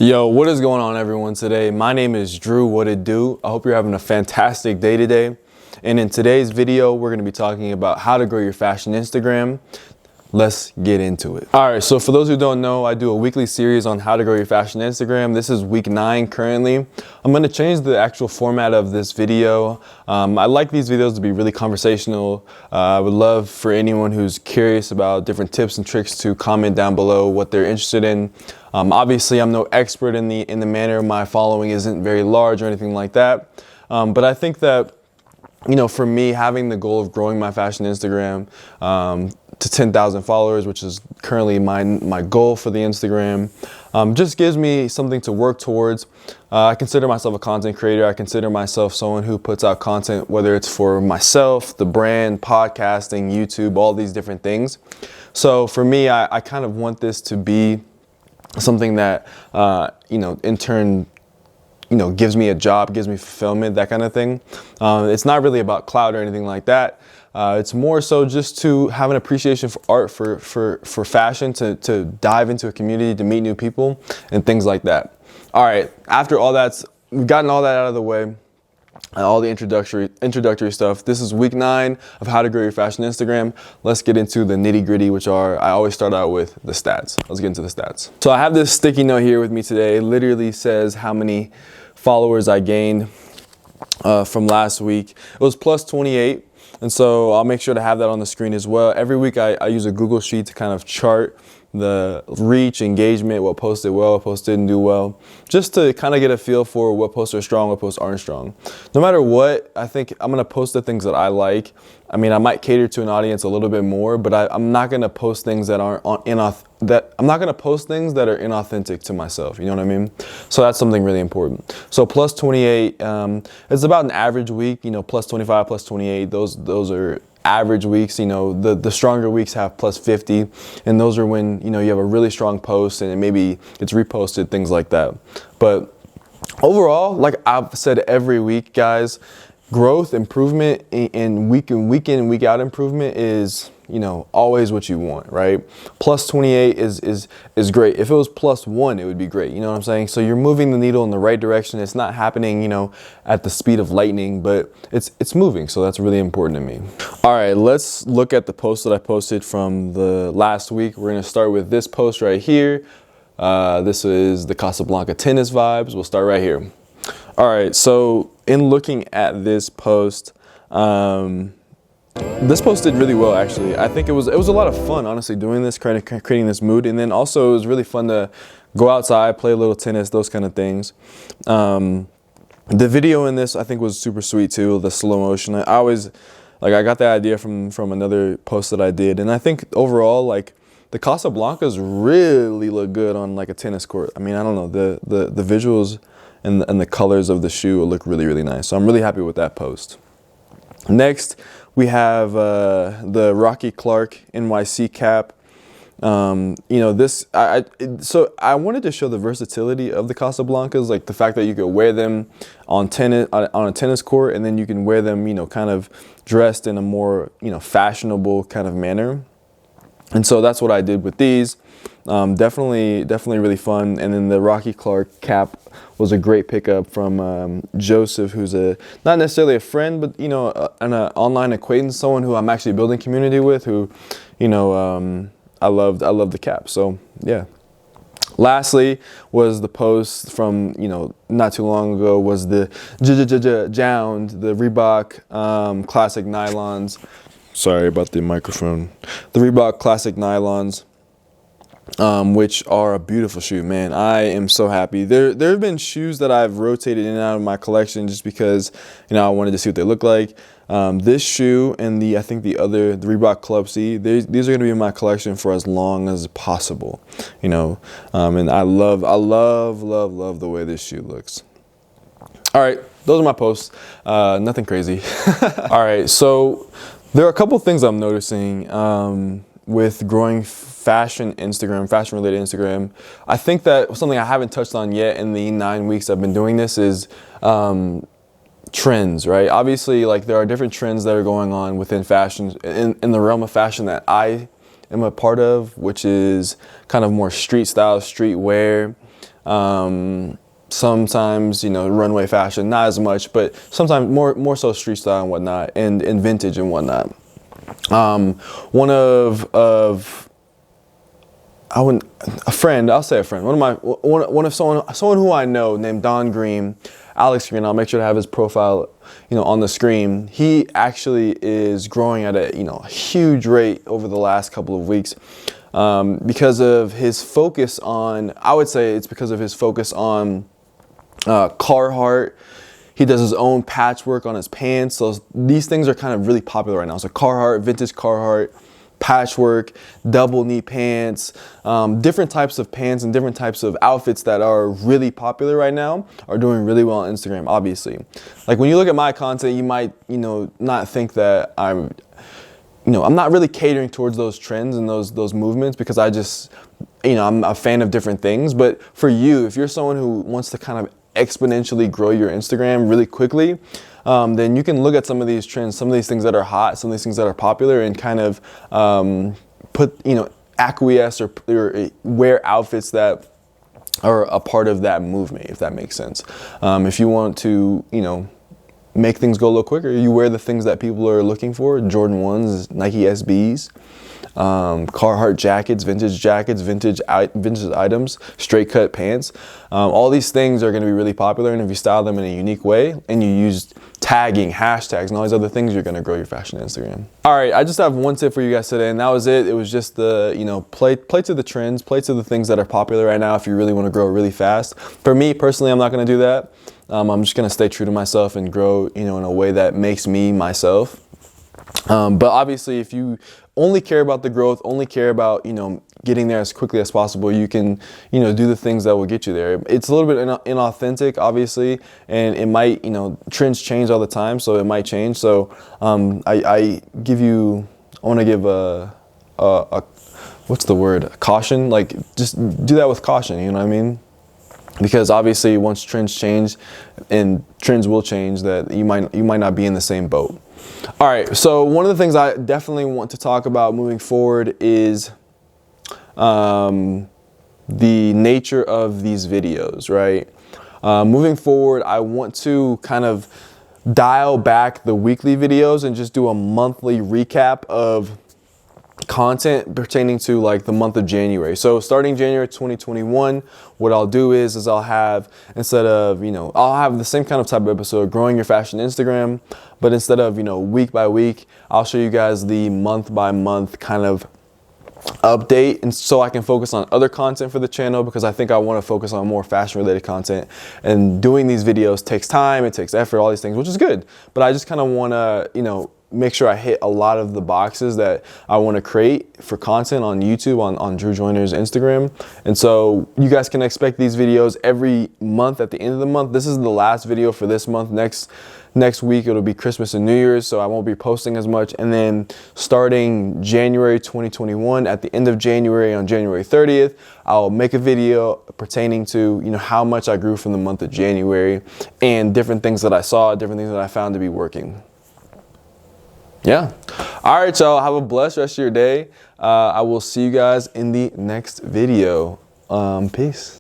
Yo, what is going on, everyone? Today my name is Drew. What it do? I hope you're having a fantastic day today. And in today's video, we're going to be talking about how to grow your fashion Instagram. Let's get into it. All right, so for those who don't know, I do a weekly series on how to grow your fashion Instagram. This is week 9 currently. I'm going to change the actual format of this video. I like these videos to be really conversational. I would love for anyone who's curious about different tips and tricks to comment down below what they're interested in. Obviously, I'm no expert in the manner. My following isn't very large or anything like that. But I think that, you know, for me, having the goal of growing my fashion Instagram to 10,000 followers, which is currently my goal for the Instagram, just gives me something to work towards. I consider myself a content creator. I consider myself someone who puts out content, whether it's for myself, the brand, podcasting, YouTube, all these different things. So for me, I kind of want this to be something that, in turn, gives me a job, gives me fulfillment, that kind of thing. It's not really about clout or anything like that. It's more so just to have an appreciation for art, for fashion, to dive into a community, to meet new people and things like that. All right, after all we've gotten all that out of the way, all the introductory stuff. This is week 9 of how to grow your fashion Instagram. Let's get into the nitty gritty, which I always start out with the stats. Let's get into the stats. So I have this sticky note here with me today. It literally says how many followers I gained from last week. It was plus 28. And so I'll make sure to have that on the screen as well. Every week I use a Google Sheet to kind of chart the reach, engagement, what posts did well, what posts didn't do well, just to kind of get a feel for what posts are strong, what posts aren't strong. No matter what, I think I'm going to post the things that I like. I mean, I might cater to an audience a little bit more, but I'm not going to post things that aren't inauthentic to myself. You know what I mean? So that's something really important. So plus 28, it's about an average week, plus 25, plus 28. Those are average weeks. The stronger weeks have plus 50, and those are when, you have a really strong post and maybe it's reposted, things like that. But overall, like I've said every week, guys, growth, improvement, and week in, week out improvement is, always what you want, right? Plus 28 is great. If it was plus 1, it would be great. You know what I'm saying? So you're moving the needle in the right direction. It's not happening, at the speed of lightning, but it's moving. So that's really important to me. All right, let's look at the post that I posted from the last week. We're going to start with this post right here. This is the Casablanca tennis vibes. We'll start right here. All right, so in looking at this post, this post did really well, actually. I think it was a lot of fun, honestly, doing this, creating this mood. And then also it was really fun to go outside, play a little tennis, those kind of things. The video in this, I think, was super sweet too, the slow motion. I got that idea from another post that I did. And I think overall, the Casablancas really look good on a tennis court. I mean, I don't know, the visuals and the colors of the shoe look really, really nice. So I'm really happy with that post. Next, we have the Rocky Clark NYC cap. So I wanted to show the versatility of the Casablancas, like the fact that you could wear them on a tennis court, and then you can wear them, kind of dressed in a more, fashionable kind of manner. And so that's what I did with these. Definitely really fun. And then the Rocky Clark cap was a great pickup from Joseph, who's not necessarily a friend, but an online acquaintance, someone who I'm actually building community with, who I loved the cap. So yeah. Lastly was the post from not too long ago, was the Jound, the Reebok classic nylons. Sorry about the microphone. The Reebok classic nylons, which are a beautiful shoe, man. I am so happy. There have been shoes that I've rotated in and out of my collection just because, I wanted to see what they look like. This shoe and the Reebok Club C, these are going to be in my collection for as long as possible, and I love the way this shoe looks. All right, those are my posts. Nothing crazy. All right, so there are a couple things I'm noticing with growing fashion related Instagram. I think that something I haven't touched on yet in the 9 weeks I've been doing this is trends, right? Obviously, there are different trends that are going on within fashion, in the realm of fashion that I am a part of, which is kind of more street style, street wear. Sometimes, you know, runway fashion, not as much, but sometimes more so street style and whatnot, and vintage and whatnot. One of a friend, I'll say a friend, one of someone who I know named Don Green, Alex Green, I'll make sure to have his profile, you know, on the screen. He actually is growing at a, you know, huge rate over the last couple of weeks, because of his focus on, I would say it's because of his focus on Carhartt. He does his own patchwork on his pants. So these things are kind of really popular right now. So Carhartt, vintage Carhartt, patchwork, double knee pants, different types of pants and different types of outfits that are really popular right now are doing really well on Instagram, obviously. Like when you look at my content, you might, you know, not think that I'm not really catering towards those trends and those movements, because I just, you know, I'm a fan of different things. But for you, if you're someone who wants to kind of exponentially grow your Instagram really quickly, then you can look at some of these trends, some of these things that are hot, some of these things that are popular, and kind of acquiesce or wear outfits that are a part of that movement, if that makes sense. If you want to, you know, make things go a little quicker, you wear the things that people are looking for: Jordan 1s, Nike SBs, Carhartt jackets, vintage items, straight cut pants. All these things are going to be really popular, and if you style them in a unique way and you use tagging, hashtags, and all these other things, you're going to grow your fashion Instagram. All right, I just have one tip for you guys today, and that was it. It was just the, you know, play to the trends, play to the things that are popular right now if you really want to grow really fast. For me personally, I'm not going to do that. I'm just going to stay true to myself and grow, you know, in a way that makes me myself. But obviously, if you only care about the growth, only care about, you know, getting there as quickly as possible, you can, you know, do the things that will get you there. It's a little bit inauthentic, obviously, and it might, you know, trends change all the time, so it might change. So I want to give what's the word? Caution. Like, just do that with caution. You know what I mean? Because obviously, once trends change, and trends will change, that you might not be in the same boat. All right, so one of the things I definitely want to talk about moving forward is the nature of these videos, right? Moving forward, I want to kind of dial back the weekly videos and just do a monthly recap of content pertaining to like the month of January. So starting January 2021, what I'll do is I'll have, instead of, you know, I'll have the same kind of type of episode, growing your fashion Instagram, but instead of, you know, week by week, I'll show you guys the month by month kind of update, and so I can focus on other content for the channel, because I think I want to focus on more fashion related content, and doing these videos takes time, it takes effort, all these things, which is good, but I just kind of want to, you know, make sure I hit a lot of the boxes that I want to create for content on YouTube, on Drew Joyner's Instagram. And so you guys can expect these videos every month at the end of the month. This is the last video for this month. Next week it'll be Christmas and New Year's, so I won't be posting as much. And then starting January 2021, at the end of January, on January 30th, I'll make a video pertaining to, you know, how much I grew from the month of January, and different things that I saw, different things that I found to be working. Yeah. All right, y'all. Have a blessed rest of your day. I will see you guys in the next video. Peace.